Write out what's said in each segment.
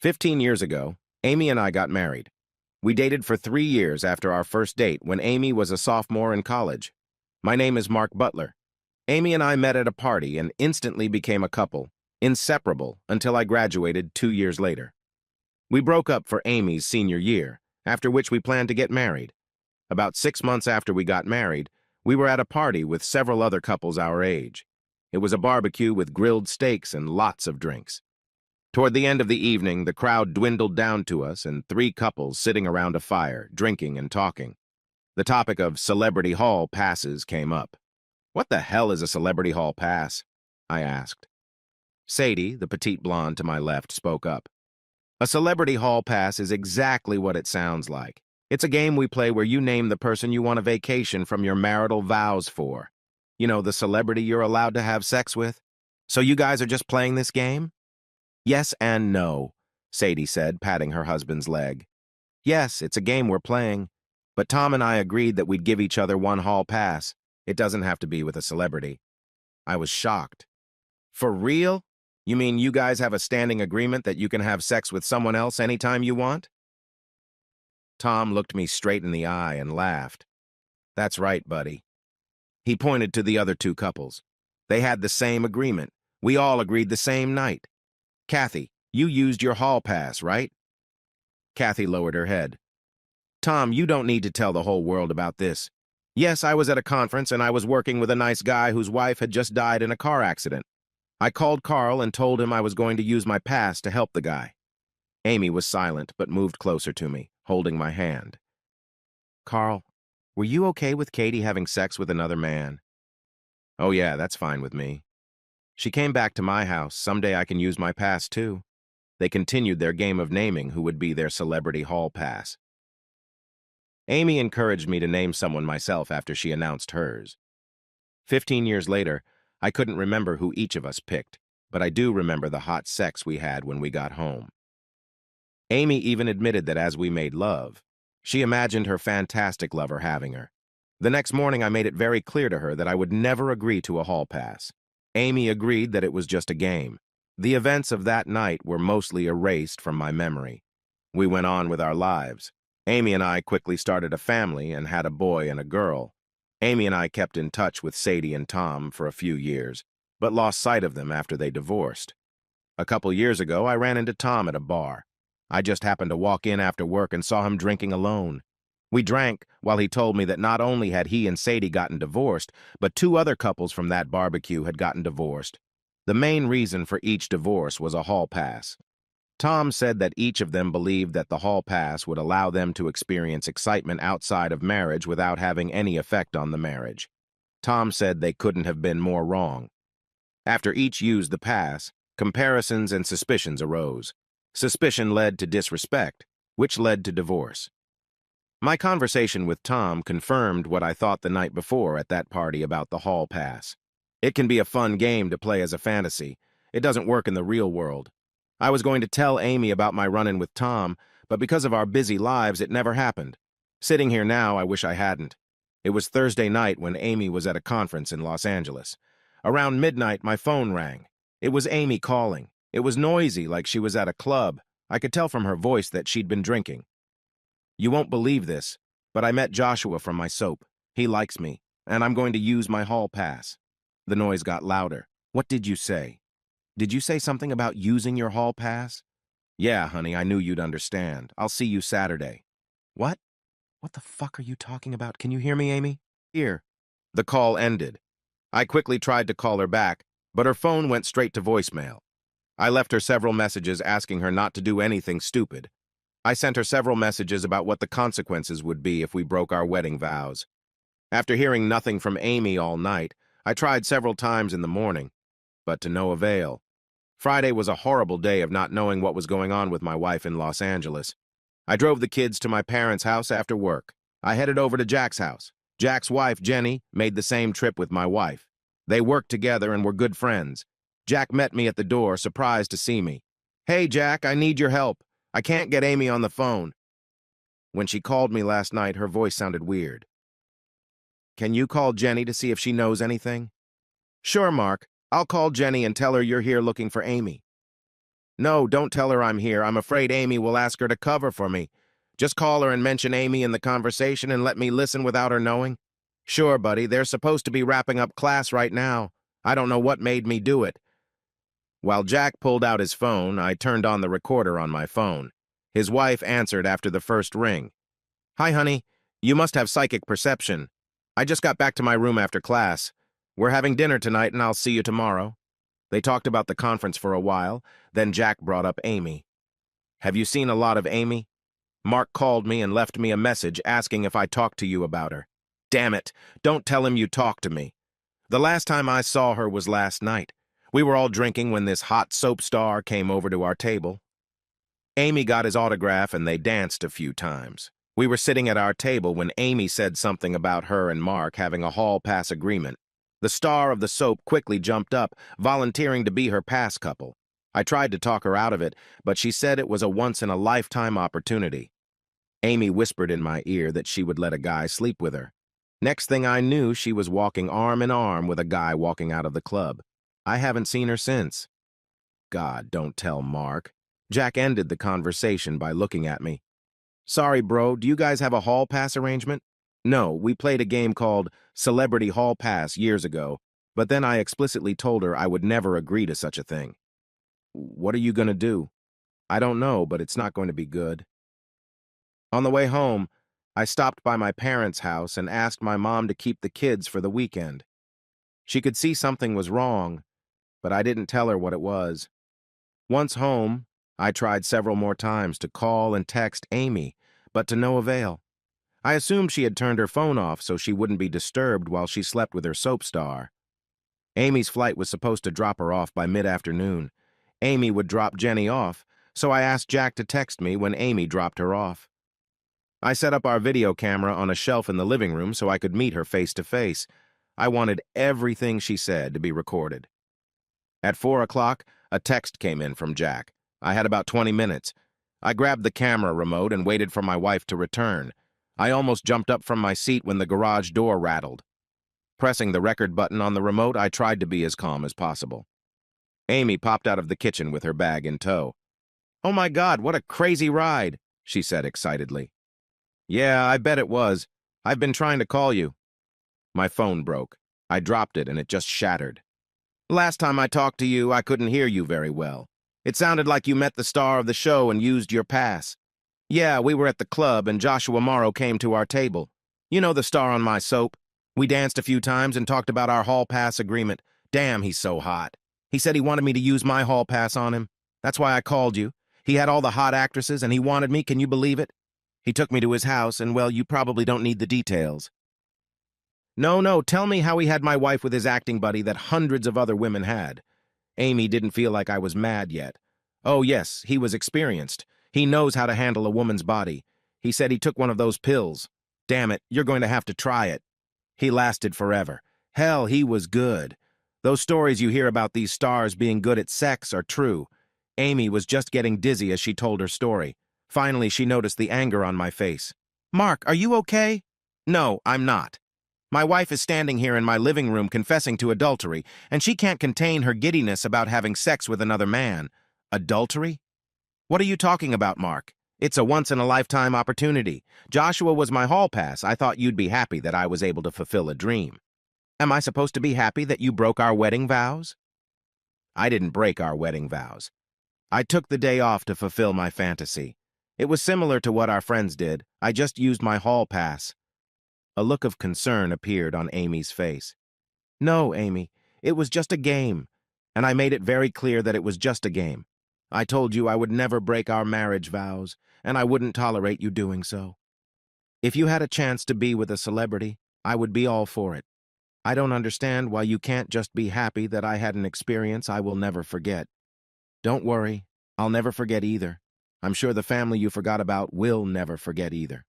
15 years ago, Amy and I got married. We dated for 3 years after our first date when Amy was a sophomore in college. My name is Mark Butler. Amy and I met at a party and instantly became a couple, inseparable until I graduated 2 years later. We broke up for Amy's senior year, after which we planned to get married. About 6 months after we got married, we were at a party with several other couples our age. It was a barbecue with grilled steaks and lots of drinks. Toward the end of the evening, the crowd dwindled down to us and 3 couples sitting around a fire, drinking and talking. The topic of celebrity hall passes came up. "What the hell is a celebrity hall pass?" I asked. Sadie, the petite blonde to my left, spoke up. "A celebrity hall pass is exactly what it sounds like. It's a game we play where you name the person you want a vacation from your marital vows for. You know, the celebrity you're allowed to have sex with. So you guys are just playing this game?" "Yes and no," Sadie said, patting her husband's leg. "Yes, it's a game we're playing, but Tom and I agreed that we'd give each other one hall pass. It doesn't have to be with a celebrity." I was shocked. "For real? You mean you guys have a standing agreement that you can have sex with someone else anytime you want?" Tom looked me straight in the eye and laughed. "That's right, buddy." He pointed to the other 2 couples. "They had the same agreement. We all agreed the same night. Kathy, you used your hall pass, right?" Kathy lowered her head. "Tom, you don't need to tell the whole world about this. Yes, I was at a conference and I was working with a nice guy whose wife had just died in a car accident. I called Carl and told him I was going to use my pass to help the guy." Amy was silent but moved closer to me, holding my hand. "Carl, were you okay with Katie having sex with another man?" "Oh yeah, that's fine with me. She came back to my house. Someday I can use my pass too." They continued their game of naming who would be their celebrity hall pass. Amy encouraged me to name someone myself after she announced hers. 15 years later, I couldn't remember who each of us picked, but I do remember the hot sex we had when we got home. Amy even admitted that as we made love, she imagined her fantastic lover having her. The next morning, I made it very clear to her that I would never agree to a hall pass. Amy agreed that it was just a game. The events of that night were mostly erased from my memory. We went on with our lives. Amy and I quickly started a family and had a boy and a girl. Amy and I kept in touch with Sadie and Tom for a few years, but lost sight of them after they divorced. A couple years ago, I ran into Tom at a bar. I just happened to walk in after work and saw him drinking alone. We drank while he told me that not only had he and Sadie gotten divorced, but 2 other couples from that barbecue had gotten divorced. The main reason for each divorce was a hall pass. Tom said that each of them believed that the hall pass would allow them to experience excitement outside of marriage without having any effect on the marriage. Tom said they couldn't have been more wrong. After each used the pass, comparisons and suspicions arose. Suspicion led to disrespect, which led to divorce. My conversation with Tom confirmed what I thought the night before at that party about the hall pass. It can be a fun game to play as a fantasy. It doesn't work in the real world. I was going to tell Amy about my run-in with Tom, but because of our busy lives, it never happened. Sitting here now, I wish I hadn't. It was Thursday night when Amy was at a conference in Los Angeles. Around midnight, my phone rang. It was Amy calling. It was noisy, like she was at a club. I could tell from her voice that she'd been drinking. "You won't believe this, but I met Joshua from my soap. He likes me, and I'm going to use my hall pass." The noise got louder. "What did you say? Did you say something about using your hall pass?" "Yeah, honey, I knew you'd understand. I'll see you Saturday." "What? What the fuck are you talking about? Can you hear me, Amy?" "Here." The call ended. I quickly tried to call her back, but her phone went straight to voicemail. I left her several messages asking her not to do anything stupid. I sent her several messages about what the consequences would be if we broke our wedding vows. After hearing nothing from Amy all night, I tried several times in the morning, but to no avail. Friday was a horrible day of not knowing what was going on with my wife in Los Angeles. I drove the kids to my parents' house after work. I headed over to Jack's house. Jack's wife, Jenny, made the same trip with my wife. They worked together and were good friends. Jack met me at the door, surprised to see me. "Hey, Jack, I need your help. I can't get Amy on the phone." When she called me last night, her voice sounded weird. "Can you call Jenny to see if she knows anything?" "Sure, Mark. I'll call Jenny and tell her you're here looking for Amy." No, don't tell her I'm here. I'm afraid Amy will ask her to cover for me. Just call her and mention Amy in the conversation and let me listen without her knowing. Sure, buddy, they're supposed to be wrapping up class right now. I don't know what made me do it. While Jack pulled out his phone, I turned on the recorder on my phone. His wife answered after the first ring. Hi, honey. You must have psychic perception. I just got back to my room after class. We're having dinner tonight and I'll see you tomorrow. They talked about the conference for a while, then Jack brought up Amy. Have you seen a lot of Amy? Mark called me and left me a message asking if I talked to you about her. Damn it, don't tell him you talked to me. The last time I saw her was last night. We were all drinking when this hot soap star came over to our table. Amy got his autograph and they danced a few times. We were sitting at our table when Amy said something about her and Mark having a hall pass agreement. The star of the soap quickly jumped up, volunteering to be her pass couple. I tried to talk her out of it, but she said it was a once-in-a-lifetime opportunity. Amy whispered in my ear that she would let a guy sleep with her. Next thing I knew, she was walking arm in arm with a guy walking out of the club. I haven't seen her since. God, don't tell Mark. Jack ended the conversation by looking at me. Sorry, bro, do you guys have a hall pass arrangement? No, we played a game called Celebrity Hall Pass years ago, but then I explicitly told her I would never agree to such a thing. What are you going to do? I don't know, but it's not going to be good. On the way home, I stopped by my parents' house and asked my mom to keep the kids for the weekend. She could see something was wrong, but I didn't tell her what it was. Once home, I tried several more times to call and text Amy, but to no avail. I assumed she had turned her phone off so she wouldn't be disturbed while she slept with her soap star. Amy's flight was supposed to drop her off by mid-afternoon. Amy would drop Jenny off, so I asked Jack to text me when Amy dropped her off. I set up our video camera on a shelf in the living room so I could meet her face to face. I wanted everything she said to be recorded. At 4 o'clock, a text came in from Jack. I had about 20 minutes. I grabbed the camera remote and waited for my wife to return. I almost jumped up from my seat when the garage door rattled. Pressing the record button on the remote, I tried to be as calm as possible. Amy popped out of the kitchen with her bag in tow. "Oh my God, what a crazy ride," she said excitedly. "Yeah, I bet it was. I've been trying to call you." My phone broke. I dropped it and it just shattered. "Last time I talked to you, I couldn't hear you very well. It sounded like you met the star of the show and used your pass." "Yeah, we were at the club and Joshua Morrow came to our table. You know the star on my soap? We danced a few times and talked about our hall pass agreement. Damn, he's so hot. He said he wanted me to use my hall pass on him. That's why I called you. He had all the hot actresses and he wanted me, can you believe it? He took me to his house and, well, you probably don't need the details." No, tell me how he had my wife with his acting buddy that hundreds of other women had." Amy didn't feel like I was mad yet. "Oh, yes, he was experienced. He knows how to handle a woman's body. He said he took one of those pills. Damn it, you're going to have to try it. He lasted forever. Hell, he was good. Those stories you hear about these stars being good at sex are true." Amy was just getting dizzy as she told her story. Finally, she noticed the anger on my face. "Mark, are you okay?" "No, I'm not. My wife is standing here in my living room confessing to adultery, and she can't contain her giddiness about having sex with another man. Adultery? What are you talking about, Mark? It's a once-in-a-lifetime opportunity. Joshua was my hall pass. I thought you'd be happy that I was able to fulfill a dream. Am I supposed to be happy that you broke our wedding vows?" I didn't break our wedding vows. I took the day off to fulfill my fantasy. It was similar to what our friends did. I just used my hall pass. A look of concern appeared on Amy's face. "No, Amy, it was just a game, and I made it very clear that it was just a game. I told you I would never break our marriage vows, and I wouldn't tolerate you doing so. If you had a chance to be with a celebrity, I would be all for it. I don't understand why you can't just be happy that I had an experience I will never forget. Don't worry, I'll never forget either. I'm sure the family you forgot about will never forget either."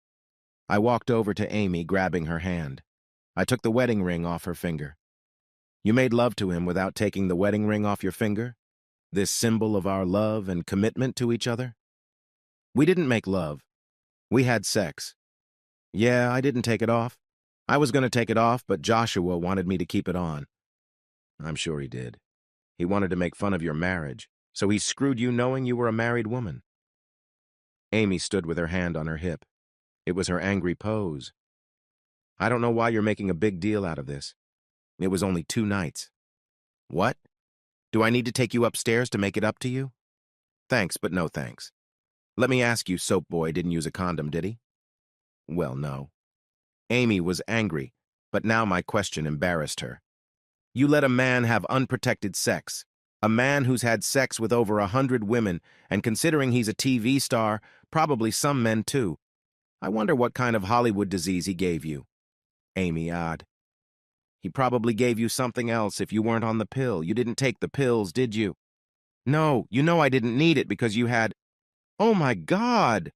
I walked over to Amy, grabbing her hand. I took the wedding ring off her finger. "You made love to him without taking the wedding ring off your finger? This symbol of our love and commitment to each other?" "We didn't make love. We had sex." "Yeah, I didn't take it off. I was going to take it off, but Joshua wanted me to keep it on." "I'm sure he did. He wanted to make fun of your marriage. So he screwed you knowing you were a married woman. Amy stood with her hand on her hip. It was her angry pose. I don't know why you're making a big deal out of this. It was only 2 nights. What? Do I need to take you upstairs to make it up to you? Thanks, but no thanks. Let me ask you, Soap Boy didn't use a condom, did he? Well, no. Amy was angry, but now my question embarrassed her. You let a man have unprotected sex. A man who's had sex with over 100 women, and considering he's a TV star, probably some men too. I wonder what kind of Hollywood disease he gave you. Amy odd. He probably gave you something else if you weren't on the pill. You didn't take the pills, did you? No, you know I didn't need it because you had... Oh my God!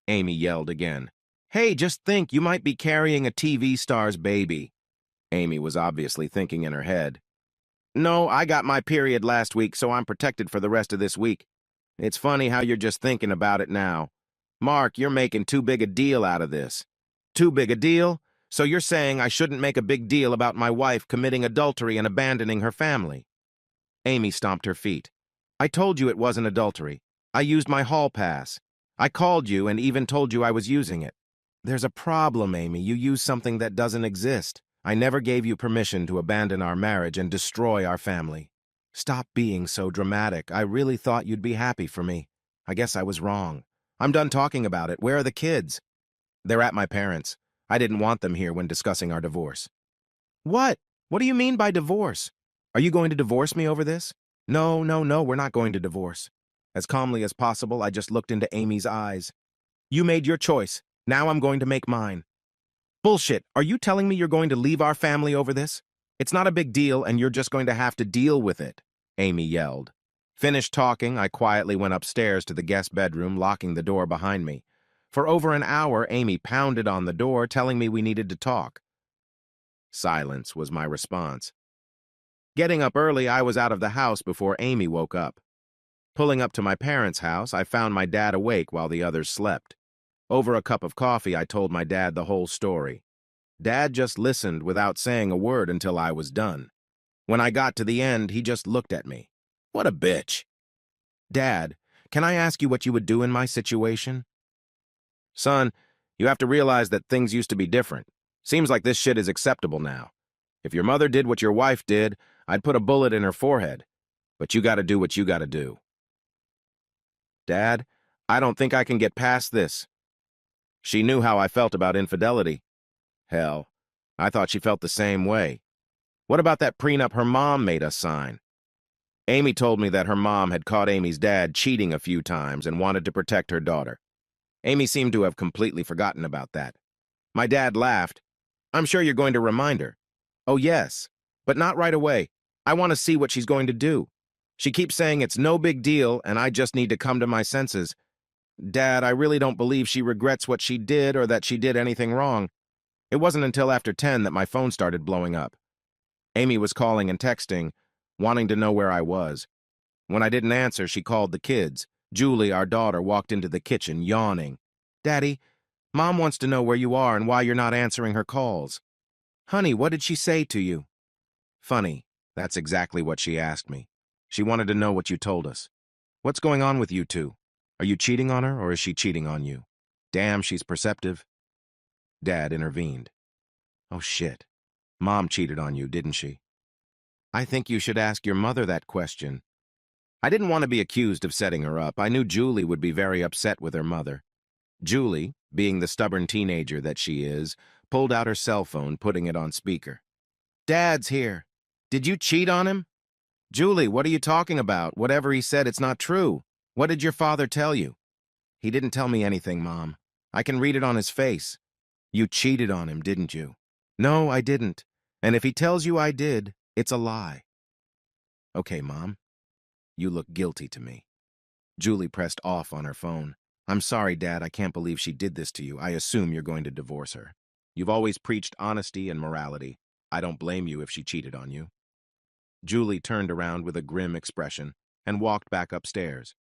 Amy yelled again. Hey, just think, you might be carrying a TV star's baby. Amy was obviously thinking in her head. No, I got my period last week, so I'm protected for the rest of this week. It's funny how you're just thinking about it now. Mark, you're making too big a deal out of this. Too big a deal? So you're saying I shouldn't make a big deal about my wife committing adultery and abandoning her family? Amy stomped her feet. I told you it wasn't adultery. I used my hall pass. I called you and even told you I was using it. There's a problem, Amy. You use something that doesn't exist. I never gave you permission to abandon our marriage and destroy our family. Stop being so dramatic. I really thought you'd be happy for me. I guess I was wrong. I'm done talking about it. Where are the kids? They're at my parents'. I didn't want them here when discussing our divorce. What? What do you mean by divorce? Are you going to divorce me over this? No, we're not going to divorce. As calmly as possible, I just looked into Amy's eyes. You made your choice. Now I'm going to make mine. Bullshit. Are you telling me you're going to leave our family over this? It's not a big deal, and you're just going to have to deal with it, Amy yelled. Finished talking, I quietly went upstairs to the guest bedroom, locking the door behind me. For over an hour, Amy pounded on the door, telling me we needed to talk. Silence was my response. Getting up early, I was out of the house before Amy woke up. Pulling up to my parents' house, I found my dad awake while the others slept. Over a cup of coffee, I told my dad the whole story. Dad just listened without saying a word until I was done. When I got to the end, he just looked at me. What a bitch. Dad, can I ask you what you would do in my situation? Son, you have to realize that things used to be different. Seems like this shit is acceptable now. If your mother did what your wife did, I'd put a bullet in her forehead. But you gotta do what you gotta do. Dad, I don't think I can get past this. She knew how I felt about infidelity. Hell, I thought she felt the same way. What about that prenup her mom made us sign? Amy told me that her mom had caught Amy's dad cheating a few times and wanted to protect her daughter. Amy seemed to have completely forgotten about that. My dad laughed. I'm sure you're going to remind her. Oh, yes, but not right away. I want to see what she's going to do. She keeps saying it's no big deal and I just need to come to my senses. Dad, I really don't believe she regrets what she did or that she did anything wrong. It wasn't until after 10 that my phone started blowing up. Amy was calling and texting, wanting to know where I was. When I didn't answer, she called the kids. Julie, our daughter, walked into the kitchen, yawning. Daddy, Mom wants to know where you are and why you're not answering her calls. Honey, what did she say to you? Funny, that's exactly what she asked me. She wanted to know what you told us. What's going on with you two? Are you cheating on her or is she cheating on you? Damn, she's perceptive. Dad intervened. Oh shit. Mom cheated on you, didn't she? I think you should ask your mother that question. I didn't want to be accused of setting her up. I knew Julie would be very upset with her mother. Julie, being the stubborn teenager that she is, pulled out her cell phone, putting it on speaker. Dad's here. Did you cheat on him? Julie, what are you talking about? Whatever he said, it's not true. What did your father tell you? He didn't tell me anything, Mom. I can read it on his face. You cheated on him, didn't you? No, I didn't. And if he tells you I did, it's a lie. Okay, Mom. You look guilty to me. Julie pressed off on her phone. I'm sorry, Dad. I can't believe she did this to you. I assume you're going to divorce her. You've always preached honesty and morality. I don't blame you if she cheated on you. Julie turned around with a grim expression and walked back upstairs.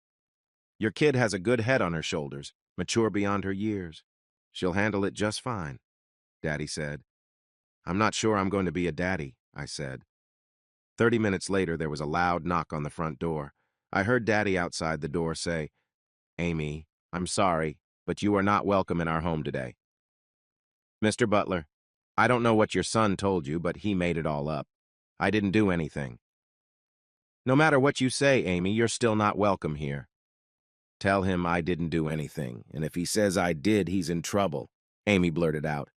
Your kid has a good head on her shoulders, mature beyond her years. She'll handle it just fine, Daddy said. I'm not sure I'm going to be a daddy, I said. 30 minutes later, there was a loud knock on the front door. I heard Daddy outside the door say, "Amy, I'm sorry, but you are not welcome in our home today." Mr. Butler, I don't know what your son told you, but he made it all up. I didn't do anything. No matter what you say, Amy, you're still not welcome here. Tell him I didn't do anything, and if he says I did, he's in trouble, Amy blurted out.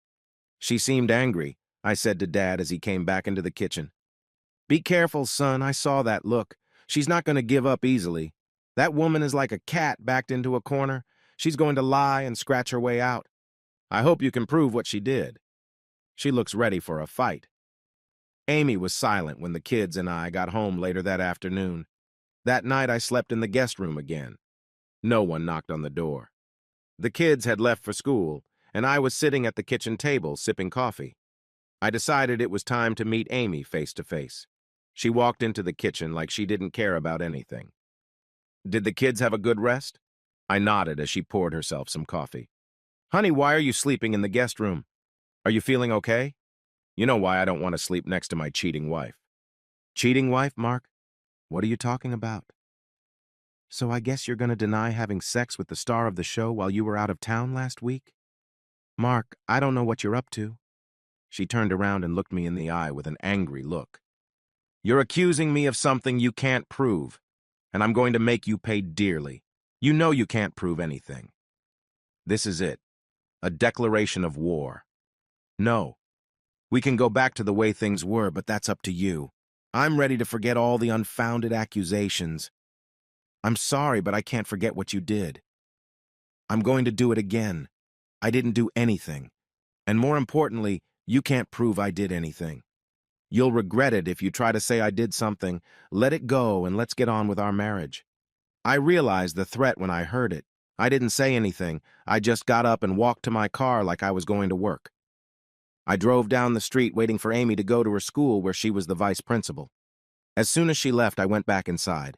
She seemed angry, I said to Dad as he came back into the kitchen. Be careful, son, I saw that look. She's not going to give up easily. That woman is like a cat backed into a corner. She's going to lie and scratch her way out. I hope you can prove what she did. She looks ready for a fight. Amy was silent when the kids and I got home later that afternoon. That night I slept in the guest room again. No one knocked on the door. The kids had left for school, and I was sitting at the kitchen table sipping coffee. I decided it was time to meet Amy face to face. She walked into the kitchen like she didn't care about anything. Did the kids have a good rest? I nodded as she poured herself some coffee. Honey, why are you sleeping in the guest room? Are you feeling okay? You know why I don't want to sleep next to my cheating wife. Cheating wife, Mark? What are you talking about? So I guess you're going to deny having sex with the star of the show while you were out of town last week? Mark, I don't know what you're up to. She turned around and looked me in the eye with an angry look. You're accusing me of something you can't prove, and I'm going to make you pay dearly. You know you can't prove anything. This is it, a declaration of war. No, we can go back to the way things were, but that's up to you. I'm ready to forget all the unfounded accusations. I'm sorry, but I can't forget what you did. I'm going to do it again. I didn't do anything. And more importantly, you can't prove I did anything. You'll regret it if you try to say I did something. Let it go and let's get on with our marriage. I realized the threat when I heard it. I didn't say anything. I just got up and walked to my car like I was going to work. I drove down the street waiting for Amy to go to her school where she was the vice principal. As soon as she left, I went back inside.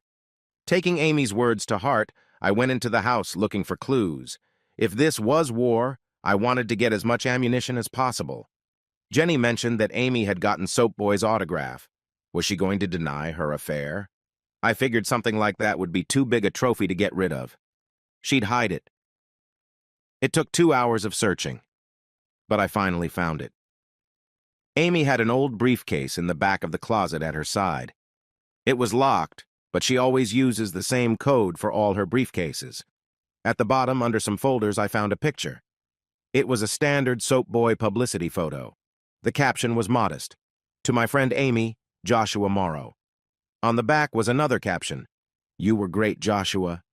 Taking Amy's words to heart, I went into the house looking for clues. If this was war, I wanted to get as much ammunition as possible. Jenny mentioned that Amy had gotten Soap Boy's autograph. Was she going to deny her affair? I figured something like that would be too big a trophy to get rid of. She'd hide it. It took 2 hours of searching, but I finally found it. Amy had an old briefcase in the back of the closet at her side. It was locked, but she always uses the same code for all her briefcases. At the bottom, under some folders, I found a picture. It was a standard Soap Boy publicity photo. The caption was modest. To my friend Amy, Joshua Morrow. On the back was another caption. You were great, Joshua.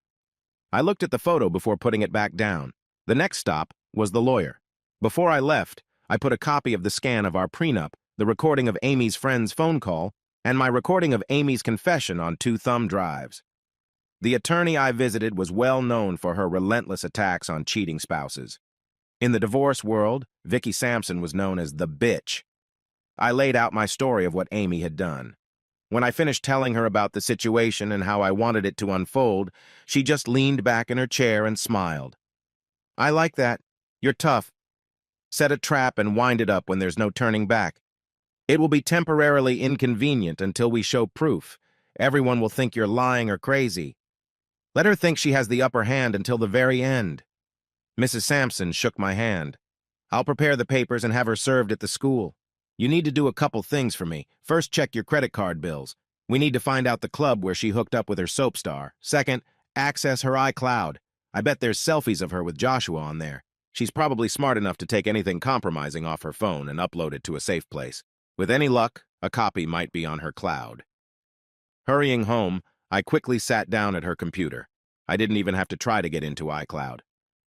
I looked at the photo before putting it back down. The next stop was the lawyer. Before I left, I put a copy of the scan of our prenup, the recording of Amy's friend's phone call, and my recording of Amy's confession on 2 thumb drives. The attorney I visited was well known for her relentless attacks on cheating spouses. In the divorce world, Vicky Sampson was known as the bitch. I laid out my story of what Amy had done. When I finished telling her about the situation and how I wanted it to unfold, she just leaned back in her chair and smiled. I like that. You're tough. Set a trap and wind it up when there's no turning back. It will be temporarily inconvenient until we show proof. Everyone will think you're lying or crazy. Let her think she has the upper hand until the very end. Mrs. Sampson shook my hand. I'll prepare the papers and have her served at the school. You need to do a couple things for me. First, check your credit card bills. We need to find out the club where she hooked up with her soap star. Second, access her iCloud. I bet there's selfies of her with Joshua on there. She's probably smart enough to take anything compromising off her phone and upload it to a safe place. With any luck, a copy might be on her cloud. Hurrying home, I quickly sat down at her computer. I didn't even have to try to get into iCloud.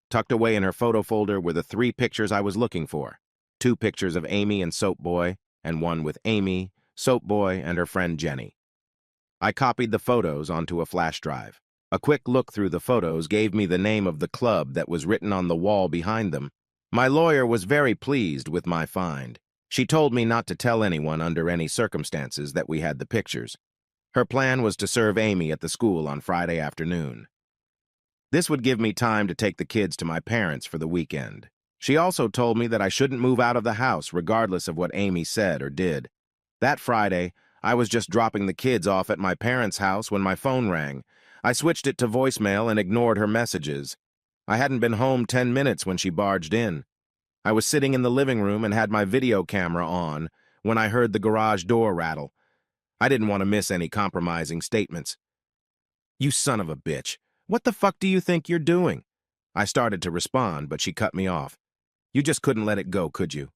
Tucked away in her photo folder were the 3 pictures I was looking for. 2 pictures of Amy and Soap Boy, and one with Amy, Soap Boy, and her friend Jenny. I copied the photos onto a flash drive. A quick look through the photos gave me the name of the club that was written on the wall behind them. My lawyer was very pleased with my find. She told me not to tell anyone under any circumstances that we had the pictures. Her plan was to serve Amy at the school on Friday afternoon. This would give me time to take the kids to my parents for the weekend. She also told me that I shouldn't move out of the house regardless of what Amy said or did. That Friday, I was just dropping the kids off at my parents' house when my phone rang. I switched it to voicemail and ignored her messages. I hadn't been home 10 minutes when she barged in. I was sitting in the living room and had my video camera on when I heard the garage door rattle. I didn't want to miss any compromising statements. "You son of a bitch. What the fuck do you think you're doing?" I started to respond, but she cut me off. "You just couldn't let it go, could you?"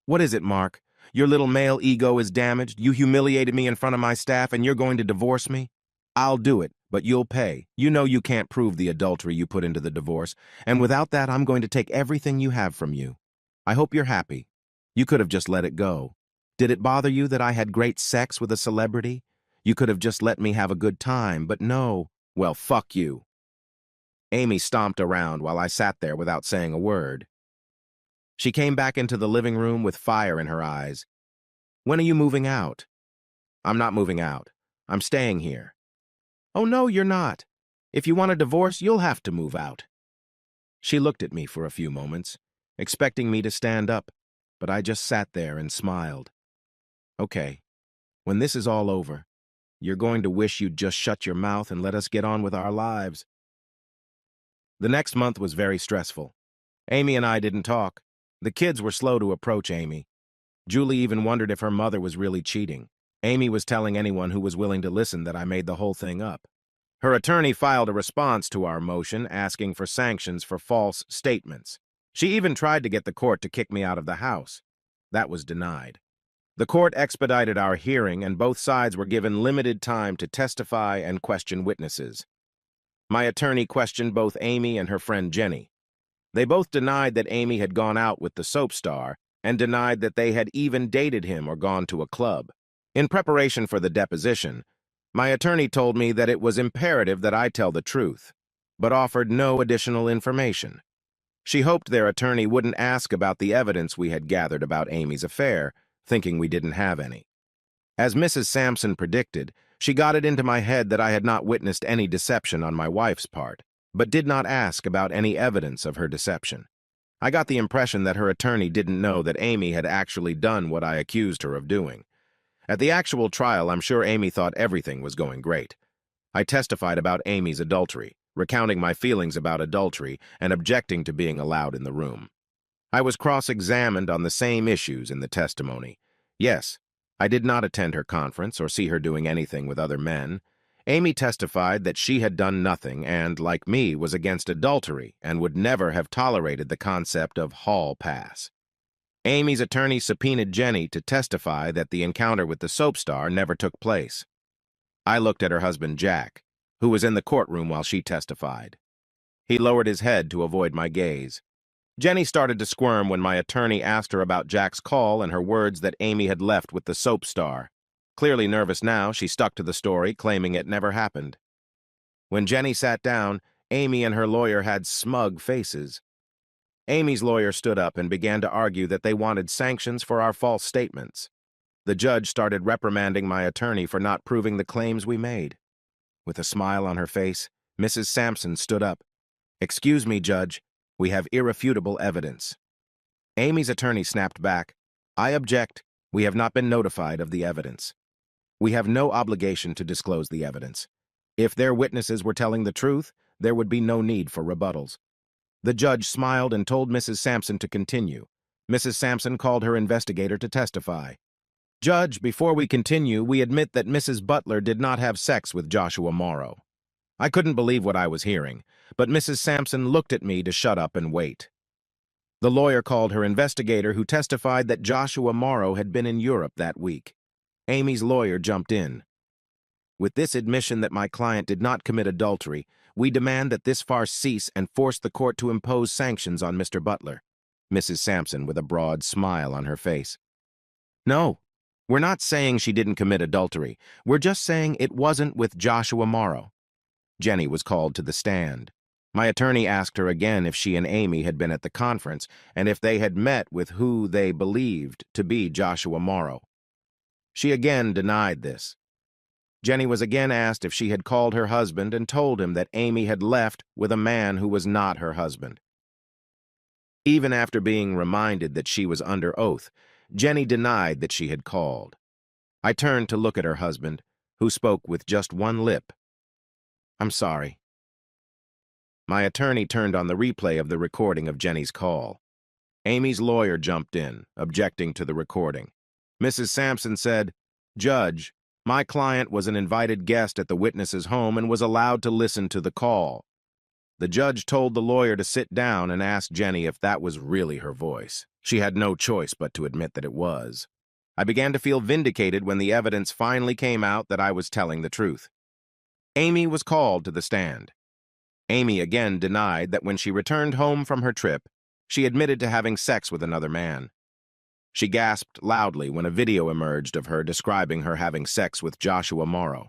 "What is it, Mark? Your little male ego is damaged. You humiliated me in front of my staff and you're going to divorce me?" "I'll do it, but you'll pay. You know you can't prove the adultery you put into the divorce, and without that, I'm going to take everything you have from you. I hope you're happy. You could have just let it go. Did it bother you that I had great sex with a celebrity? You could have just let me have a good time, but no. Well, fuck you." Amy stomped around while I sat there without saying a word. She came back into the living room with fire in her eyes. "When are you moving out?" "I'm not moving out. I'm staying here." "Oh, no, you're not. If you want a divorce, you'll have to move out." She looked at me for a few moments, expecting me to stand up, but I just sat there and smiled. "Okay, when this is all over, you're going to wish you'd just shut your mouth and let us get on with our lives." The next month was very stressful. Amy and I didn't talk. The kids were slow to approach Amy. Julie even wondered if her mother was really cheating. Amy was telling anyone who was willing to listen that I made the whole thing up. Her attorney filed a response to our motion asking for sanctions for false statements. She even tried to get the court to kick me out of the house. That was denied. The court expedited our hearing and both sides were given limited time to testify and question witnesses. My attorney questioned both Amy and her friend Jenny. They both denied that Amy had gone out with the soap star and denied that they had even dated him or gone to a club. In preparation for the deposition, my attorney told me that it was imperative that I tell the truth, but offered no additional information. She hoped their attorney wouldn't ask about the evidence we had gathered about Amy's affair, thinking we didn't have any. As Mrs. Sampson predicted, she got it into my head that I had not witnessed any deception on my wife's part, but did not ask about any evidence of her deception. I got the impression that her attorney didn't know that Amy had actually done what I accused her of doing. At the actual trial, I'm sure Amy thought everything was going great. I testified about Amy's adultery, recounting my feelings about adultery and objecting to being allowed in the room. I was cross-examined on the same issues in the testimony. Yes, I did not attend her conference or see her doing anything with other men. Amy testified that she had done nothing and, like me, was against adultery and would never have tolerated the concept of hall pass. Amy's attorney subpoenaed Jenny to testify that the encounter with the soap star never took place. I looked at her husband, Jack, who was in the courtroom while she testified. He lowered his head to avoid my gaze. Jenny started to squirm when my attorney asked her about Jack's call and her words that Amy had left with the soap star. Clearly nervous now, she stuck to the story, claiming it never happened. When Jenny sat down, Amy and her lawyer had smug faces. Amy's lawyer stood up and began to argue that they wanted sanctions for our false statements. The judge started reprimanding my attorney for not proving the claims we made. With a smile on her face, Mrs. Sampson stood up. "Excuse me, Judge. We have irrefutable evidence." Amy's attorney snapped back. "I object. We have not been notified of the evidence. We have no obligation to disclose the evidence. If their witnesses were telling the truth, there would be no need for rebuttals." The judge smiled and told Mrs. Sampson to continue. Mrs. Sampson called her investigator to testify. "Judge, before we continue, we admit that Mrs. Butler did not have sex with Joshua Morrow." I couldn't believe what I was hearing, but Mrs. Sampson looked at me to shut up and wait. The lawyer called her investigator, who testified that Joshua Morrow had been in Europe that week. Amy's lawyer jumped in. "With this admission that my client did not commit adultery, we demand that this farce cease and force the court to impose sanctions on Mr. Butler." Mrs. Sampson with a broad smile on her face. "No, we're not saying she didn't commit adultery. We're just saying it wasn't with Joshua Morrow." Jenny was called to the stand. My attorney asked her again if she and Amy had been at the conference and if they had met with who they believed to be Joshua Morrow. She again denied this. Jenny was again asked if she had called her husband and told him that Amy had left with a man who was not her husband. Even after being reminded that she was under oath, Jenny denied that she had called. I turned to look at her husband, who spoke with just one lip. I'm sorry. My attorney turned on the replay of the recording of Jenny's call. Amy's lawyer jumped in, objecting to the recording. Mrs. Sampson said, "Judge, my client was an invited guest at the witness's home and was allowed to listen to the call." The judge told the lawyer to sit down and asked Jenny if that was really her voice. She had no choice but to admit that it was. I began to feel vindicated when the evidence finally came out that I was telling the truth. Amy was called to the stand. Amy again denied that when she returned home from her trip, she admitted to having sex with another man. She gasped loudly when a video emerged of her describing her having sex with Joshua Morrow.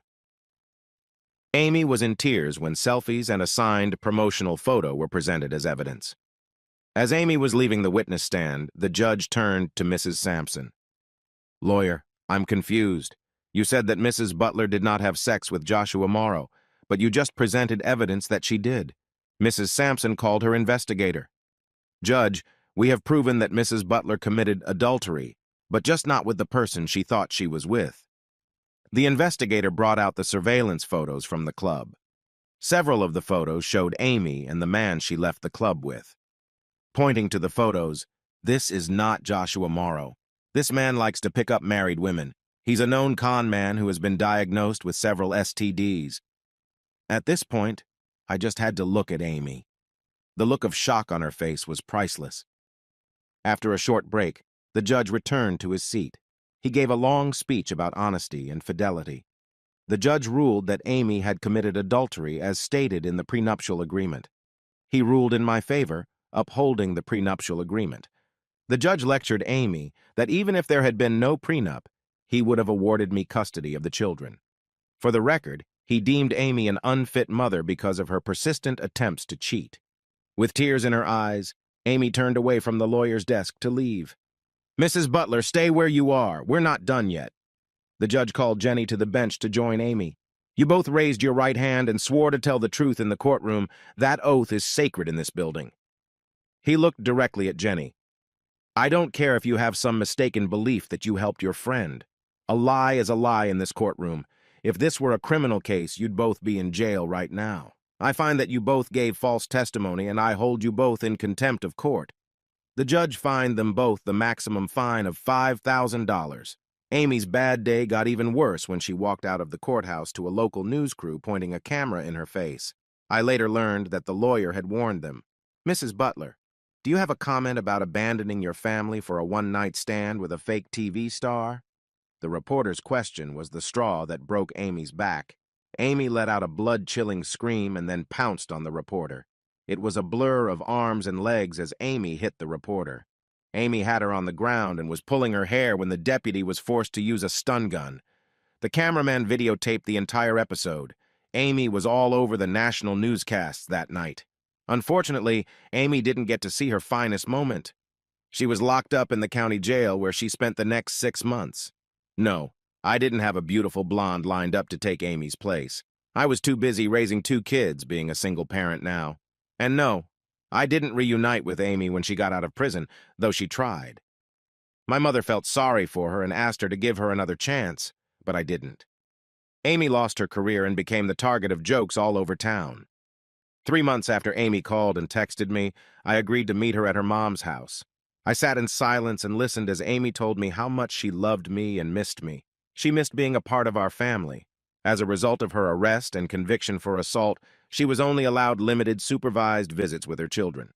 Amy was in tears when selfies and a signed promotional photo were presented as evidence. As Amy was leaving the witness stand, the judge turned to Mrs. Sampson. "Lawyer, I'm confused. You said that Mrs. Butler did not have sex with Joshua Morrow, but you just presented evidence that she did. Mrs. Sampson called her investigator. Judge, we have proven that Mrs. Butler committed adultery, but just not with the person she thought she was with." The investigator brought out the surveillance photos from the club. Several of the photos showed Amy and the man she left the club with. Pointing to the photos, "This is not Joshua Morrow. This man likes to pick up married women. He's a known con man who has been diagnosed with several STDs. At this point, I just had to look at Amy. The look of shock on her face was priceless. After a short break, the judge returned to his seat. He gave a long speech about honesty and fidelity. The judge ruled that Amy had committed adultery as stated in the prenuptial agreement. He ruled in my favor, upholding the prenuptial agreement. The judge lectured Amy that even if there had been no prenup, he would have awarded me custody of the children. For the record, he deemed Amy an unfit mother because of her persistent attempts to cheat. With tears in her eyes, Amy turned away from the lawyer's desk to leave. "Mrs. Butler, stay where you are. We're not done yet." The judge called Jenny to the bench to join Amy. "You both raised your right hand and swore to tell the truth in the courtroom. That oath is sacred in this building." He looked directly at Jenny. "I don't care if you have some mistaken belief that you helped your friend. A lie is a lie in this courtroom. If this were a criminal case, you'd both be in jail right now. I find that you both gave false testimony, and I hold you both in contempt of court." The judge fined them both the maximum fine of $5,000. Amy's bad day got even worse when she walked out of the courthouse to a local news crew pointing a camera in her face. I later learned that the lawyer had warned them. "Mrs. Butler, do you have a comment about abandoning your family for a one-night stand with a fake TV star?" The reporter's question was the straw that broke Amy's back. Amy let out a blood-chilling scream and then pounced on the reporter. It was a blur of arms and legs as Amy hit the reporter. Amy had her on the ground and was pulling her hair when the deputy was forced to use a stun gun. The cameraman videotaped the entire episode. Amy was all over the national newscasts that night. Unfortunately, Amy didn't get to see her finest moment. She was locked up in the county jail where she spent the next 6 months. No, I didn't have a beautiful blonde lined up to take Amy's place. I was too busy raising 2 kids, being a single parent now. And no, I didn't reunite with Amy when she got out of prison, though she tried. My mother felt sorry for her and asked her to give her another chance, but I didn't. Amy lost her career and became the target of jokes all over town. 3 months after Amy called and texted me, I agreed to meet her at her mom's house. I sat in silence and listened as Amy told me how much she loved me and missed me. She missed being a part of our family. As a result of her arrest and conviction for assault, she was only allowed limited supervised visits with her children.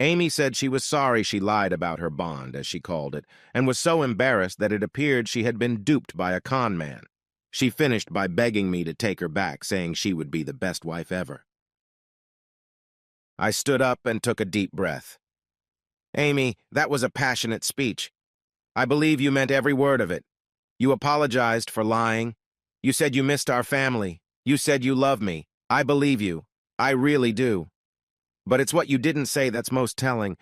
Amy said she was sorry she lied about her bond, as she called it, and was so embarrassed that it appeared she had been duped by a con man. She finished by begging me to take her back, saying she would be the best wife ever. I stood up and took a deep breath. "Amy, that was a passionate speech. I believe you meant every word of it. You apologized for lying. You said you missed our family. You said you love me. I believe you. I really do. But it's what you didn't say that's most telling.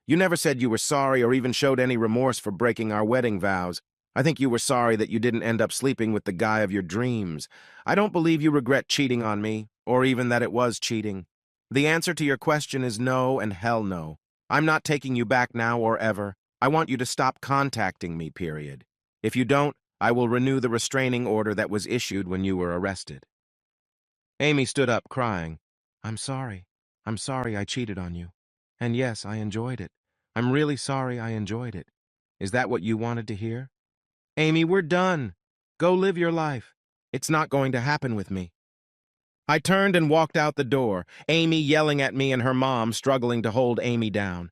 You never said you were sorry or even showed any remorse for breaking our wedding vows. I think you were sorry that you didn't end up sleeping with the guy of your dreams. I don't believe you regret cheating on me, or even that it was cheating. The answer to your question is no and hell no. I'm not taking you back now or ever. I want you to stop contacting me, period. If you don't, I will renew the restraining order that was issued when you were arrested." Amy stood up, crying. I'm sorry. I'm sorry I cheated on you. And yes, I enjoyed it. I'm really sorry I enjoyed it. Is that what you wanted to hear? Amy, we're done. Go live your life. It's not going to happen with me. I turned and walked out the door, Amy yelling at me and her mom struggling to hold Amy down.